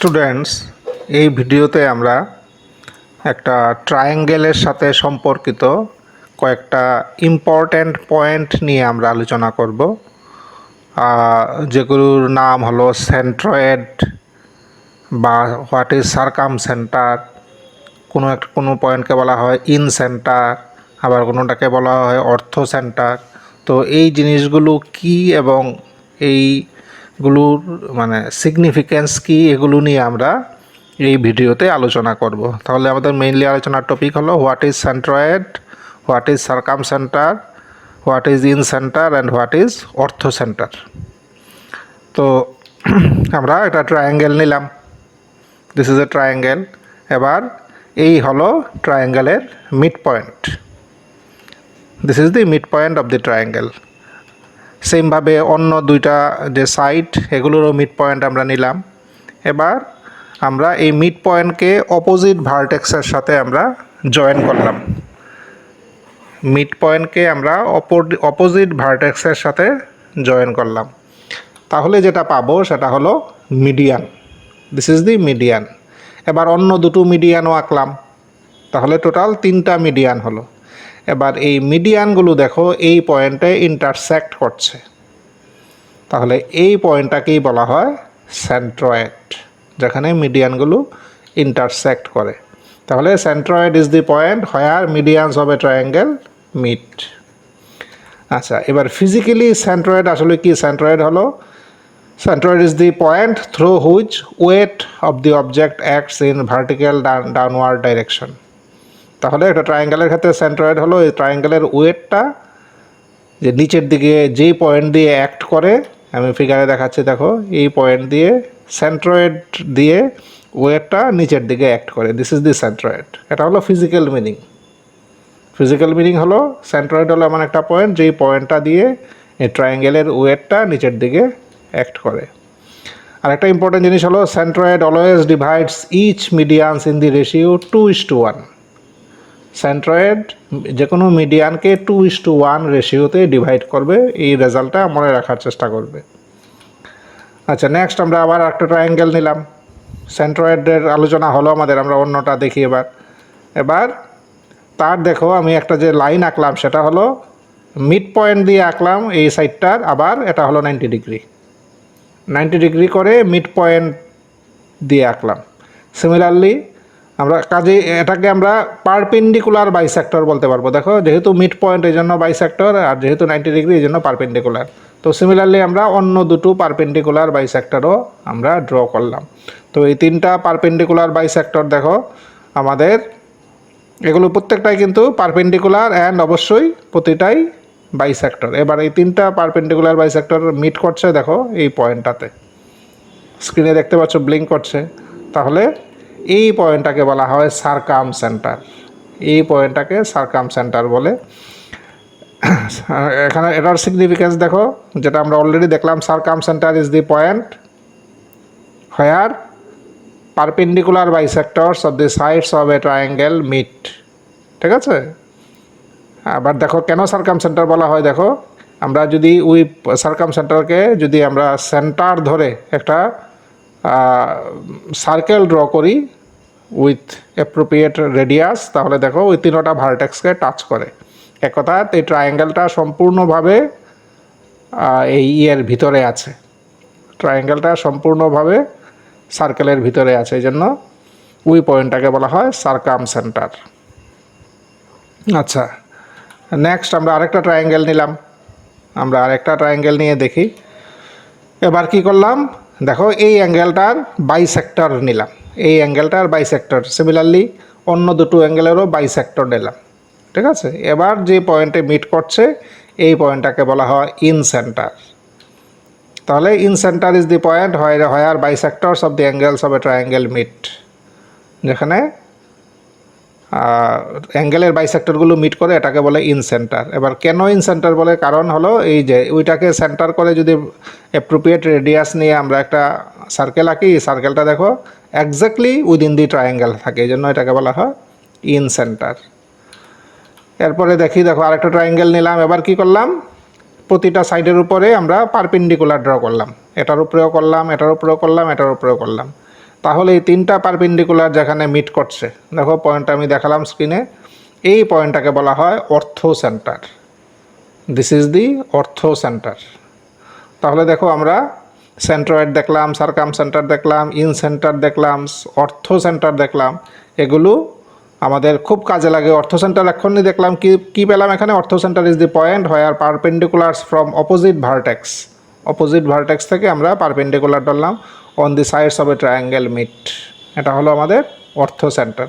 Students, এই ভিডিওতে আমরা একটা ট্রায়াঙ্গেলের সাথে সম্পর্কিত কয়েকটা ইম্পর্ট্যান্ট পয়েন্ট নিয়ে আমরা আলোচনা করব, যেগুলোর নাম হলো সেন্ট্রয়েড বা হোয়াট ইজ সার্কামসেন্টার। কোনো পয়েন্টকে বলা হয় ইন সেন্টার, আবার কোনোটাকে বলা হয় অর্থ সেন্টার। তো এই জিনিসগুলো কি এবং এইগুলোর সিগনিফিক্যান্স কি, এগুলো নিয়ে আমরা এই ভিডিওতে আলোচনা করব। তাহলে আমাদের মেইনলি আলোচনার টপিক হলো what is centroid, what is circumcentre, what is incentre and what is orthocentre. তো আমরা একটা ট্রায়াঙ্গেল নিলাম, দিস ইজ এ ট্রায়াঙ্গেল। এবার এই হলো ট্রায়াঙ্গেলের midpoint, this is the midpoint of the triangle. সেমভাবে অন্য দুইটা যে সাইড, এগুলোরও মিড পয়েন্ট আমরা নিলাম। এবার আমরা এই মিড পয়েন্টকে অপোজিট ভার্টেক্সের সাথে আমরা জয়েন করলাম। মিড পয়েন্টকে আমরা অপোজিট ভার্টেক্সের সাথে জয়েন করলাম, তাহলে যেটা পাবো সেটা হলো median, this is the median. এবার অন্য দুটো মিডিয়ানও আঁকলাম, তাহলে টোটাল 3টা মিডিয়ান হলো। এবার এই মিডিয়ানগুলো দেখো এই পয়েন্টে ইন্টারসেক্ট করছে, তাহলে এই পয়েন্টটাকেই বলা হয় সেন্ট্রয়েড, যেখানে মিডিয়ানগুলো ইন্টারসেক্ট করে। তাহলে centroid is the point where medians of a triangle meet. আচ্ছা, এবার ফিজিক্যালি সেন্ট্রয়েড আসলে কি? Centroid is the point through which weight of the object acts in vertical downward direction. তাহলে একটা ট্রায়াঙ্গেলের ক্ষেত্রে সেন্ট্রয়েড হলো এই ট্রায়াঙ্গেলের ওয়েটটা যে নিচের দিকে যেই পয়েন্ট দিয়ে অ্যাক্ট করে, আমি ফিগারে দেখাচ্ছি, দেখো এই পয়েন্ট দিয়ে সেন্ট্রয়েড দিয়ে ওয়েটটা নিচের দিকে অ্যাক্ট করে, দিস ইজ দি সেন্ট্রয়েড। এটা হলো ফিজিক্যাল মিনিং। ফিজিক্যাল মিনিং হলো সেন্ট্রয়েড হলো এমন একটা পয়েন্ট যেই পয়েন্টটা দিয়ে এই ট্রায়াঙ্গেলের ওয়েটটা নিচের দিকে অ্যাক্ট করে। আর একটা ইম্পর্টেন্ট জিনিস হলো centroid always divides each medians in the ratio 2:1। Centroid যে কোনো মিডিয়ানকে 2:1 রেশিওতে ডিভাইড করবে, এই রেজাল্টটা মনে রাখার চেষ্টা করবে। আচ্ছা, নেক্সট আমরা আবার একটা ট্রায়াঙ্গেল নিলাম। সেন্ট্রয়েডের আলোচনা হলো আমাদের, আমরা অন্যটা দেখি এবার তার দেখো আমি একটা যে লাইন আঁকলাম সেটা হলো মিড পয়েন্ট দিয়ে আঁকলাম এই সাইডটার, আবার এটা হলো 90 ডিগ্রি করে মিড পয়েন্ট দিয়ে আঁকলাম। সিমিলারলি আমরা এটাকে আমরা পারপেন্ডিকুলার বাইসেক্টর বলতে পারবো। দেখো যেহেতু মিড পয়েন্ট এই জন্য বাইসেক্টর, আর যেহেতু 90 ডিগ্রি এই জন্য পারপেন্ডিকুলার। তো সিমিলারলি আমরা অন্য দুটো পারপেন্ডিকুলার বাইসেক্টরও আমরা ড্র করলাম। তো এই 3টা পারপেন্ডিকুলার বাইসেক্টর দেখো আমাদের, এগুলো প্রত্যেকটাই কিন্তু পারপেন্ডিকুলার অ্যান্ড অবশ্যই প্রতিটাই বাইসেক্টর। এবার এই 3টা পারপেন্ডিকুলার বাইসেক্টর মিট করছে, দেখো এই পয়েন্টটাতে স্ক্রিনে দেখতে পাচ্ছ ব্লিঙ্ক করছে। তাহলে এই পয়েন্টটাকে বলা হয় সার্কামসেন্টার, এই পয়েন্টটাকে সার্কামসেন্টার বলে। এখানে এটার সিগনিফিক্যান্স দেখো, যেটা আমরা অলরেডি দেখলাম, circumcentre is the point where perpendicular bisectors of the sides of a triangle meet. ঠিক আছে? আবার দেখো কেন সার্কামসেন্টার বলা হয়, দেখো আমরা যদি ওই সার্কামসেন্টারকে যদি আমরা সেন্টার ধরে একটা সার্কেল ড্র করি উইথ অ্যাপ্রোপ্রিয়েট রেডিয়াস, তাহলে দেখো ওই 3টা ভার্টেক্সকে টাচ করে। এক কথা, এই ট্রায়াঙ্গেলটা সম্পূর্ণভাবে এই ইয়ের ভিতরে আছে, ট্রায়াঙ্গেলটা সম্পূর্ণভাবে সার্কেলের ভিতরে আছে, এই জন্য ওই পয়েন্টটাকে বলা হয় সার্কামসেন্টার। আচ্ছা, নেক্সট আমরা আরেকটা ট্রায়াঙ্গেল নিলাম, আমরা আরেকটা ট্রায়াঙ্গেল নিয়ে দেখি। এবার কি করলাম, দেখো এই অ্যাঙ্গেলটার বাইসেক্টর নিলাম, এই অ্যাঙ্গেলটার বাইসেক্টর। সিমিলারলি অন্য দুটো অ্যাঙ্গেলেরও বাইসেক্টর নিলাম। ঠিক আছে? এবার যে পয়েন্টে মিট করছে এই পয়েন্টটাকে বলা হয় ইন সেন্টার। তাহলে incentre is the point where bisectors of the angles of a triangle meet, যেখানে অ্যাঙ্গেলের বাইসেক্টরগুলো মিট করে, এটাকে বলে ইন সেন্টার। এবার কেন ইন সেন্টার বলে? কারণ হলো এই যে ওইটাকে সেন্টার করে যদি অ্যাপ্রোপ্রিয়েট রেডিয়াস নিয়ে আমরা একটা সার্কেল আঁকি, সার্কেলটা দেখো এক্স্যাক্টলি উইদিন দি ট্রায়াঙ্গেল থাকে, এই জন্য এটাকে বলা হয় ইন সেন্টার। এরপরে দেখো আরেকটা ট্রায়াঙ্গেল নিলাম। এবার কি করলাম, প্রতিটা সাইডের উপরে আমরা পারপেন্ডিকুলার ড্র করলাম, এটার উপরেও করলাম, এটার উপরেও করলাম, এটার উপরেও করলাম। তাহলে এই তিনটা পারপেন্ডিকুলার যেখানে মিট করছে, দেখো পয়েন্ট আমি দেখালাম স্ক্রিনে, এই পয়েন্টটাকে বলা হয় অর্থো centre. This is the অর্থো centre. তাহলে দেখো আমরা সেন্ট্রয়েড দেখলাম, সার্কাম সেন্টার দেখলাম, ইন সেন্টার দেখলাম, অর্থো সেন্টার দেখলাম, এগুলো আমাদের খুব কাজে লাগে। অর্থো সেন্টার এখনই দেখলাম কি পেলাম এখানে, orthocentre is the point where perpendiculars from opposite vertex, opposite vertex থেকে আমরা পারপেন্ডিকুলার ধরলাম on the sides of a triangle meet, এটা হলো আমাদের অর্থো সেন্টার।